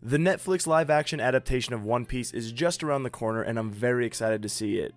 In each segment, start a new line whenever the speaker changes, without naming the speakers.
The Netflix live-action adaptation of One Piece is just around the corner and I'm very excited to see it.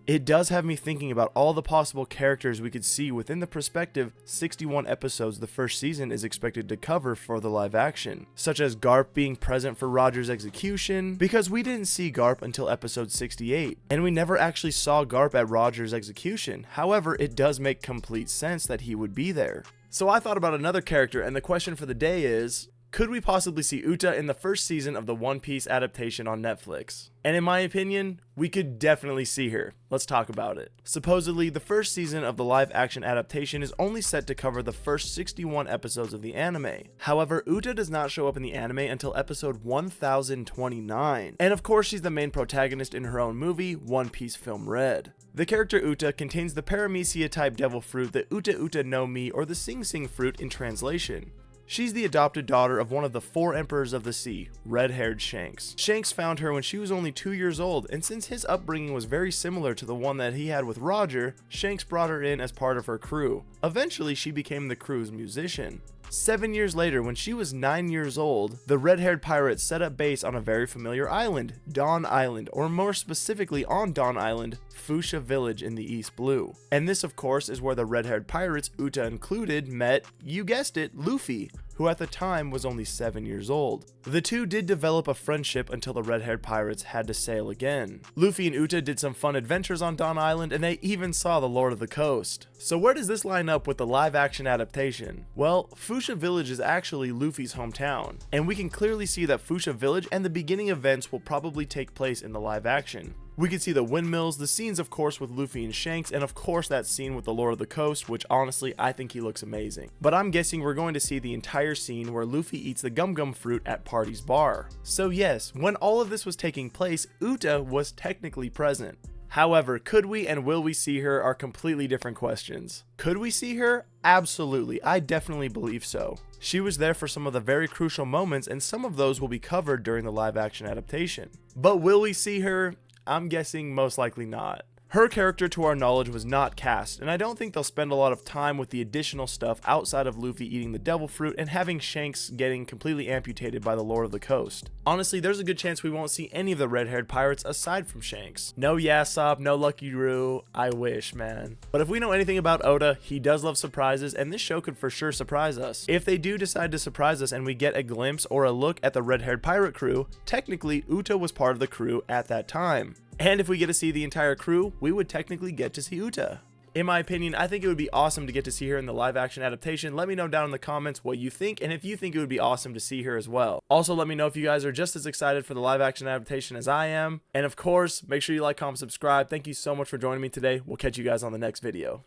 It does have me thinking about all the possible characters we could see within the prospective 61 episodes the first season is expected to cover for the live action, such as Garp being present for Roger's execution, because we didn't see Garp until episode 68, and we never actually saw Garp at Roger's execution. However, it does make complete sense that he would be there. So I thought about another character, and the question for the day is, could we possibly see Uta in the first season of the One Piece adaptation on Netflix? And in my opinion, we could definitely see her. Let's talk about it. Supposedly, the first season of the live-action adaptation is only set to cover the first 61 episodes of the anime. However, Uta does not show up in the anime until episode 1029. And of course, she's the main protagonist in her own movie, One Piece Film Red. The character Uta contains the Paramecia-type devil fruit, the Uta Uta no Mi, or the Sing Sing fruit in translation. She's the adopted daughter of one of the 4 emperors of the sea, red-haired Shanks. Shanks found her when she was only 2 years old, and since his upbringing was very similar to the one that he had with Roger, Shanks brought her in as part of her crew. Eventually, she became the crew's musician. 7 years later, when she was 9 years old, the red-haired pirates set up base on a very familiar island, Dawn Island, or more specifically on Dawn Island, Fuchsia Village in the East Blue. And this of course is where the red-haired pirates, Uta included, met, you guessed it, Luffy, who at the time was only 7 years old. The two did develop a friendship until the red-haired pirates had to sail again. Luffy and Uta did some fun adventures on Dawn Island, and they even saw the Lord of the Coast. So where does this line up with the live-action adaptation? Well, Fuchsia Village is actually Luffy's hometown, and we can clearly see that Fuchsia Village and the beginning events will probably take place in the live-action. We can see the windmills, the scenes of course with Luffy and Shanks, and of course that scene with the Lord of the Coast, which honestly I think he looks amazing. But I'm guessing we're going to see the entire scene where Luffy eats the Gum Gum fruit at Party's bar. So yes, when all of this was taking place, Uta was technically present. However, could we and will we see her are completely different questions. Could we see her? Absolutely, I definitely believe so. She was there for some of the very crucial moments, and some of those will be covered during the live action adaptation. But will we see her? I'm guessing most likely not. Her character, to our knowledge, was not cast, and I don't think they'll spend a lot of time with the additional stuff outside of Luffy eating the devil fruit and having Shanks getting completely amputated by the Lord of the Coast. Honestly, there's a good chance we won't see any of the red-haired pirates aside from Shanks. No Yasopp, no Lucky Roo, I wish, man. But if we know anything about Oda, he does love surprises, and this show could for sure surprise us. If they do decide to surprise us and we get a glimpse or a look at the red-haired pirate crew, technically Uta was part of the crew at that time. And if we get to see the entire crew, we would technically get to see Uta. In my opinion, I think it would be awesome to get to see her in the live action adaptation. Let me know down in the comments what you think, and if you think it would be awesome to see her as well. Also, let me know if you guys are just as excited for the live action adaptation as I am. And of course, make sure you like, comment, subscribe. Thank you so much for joining me today. We'll catch you guys on the next video.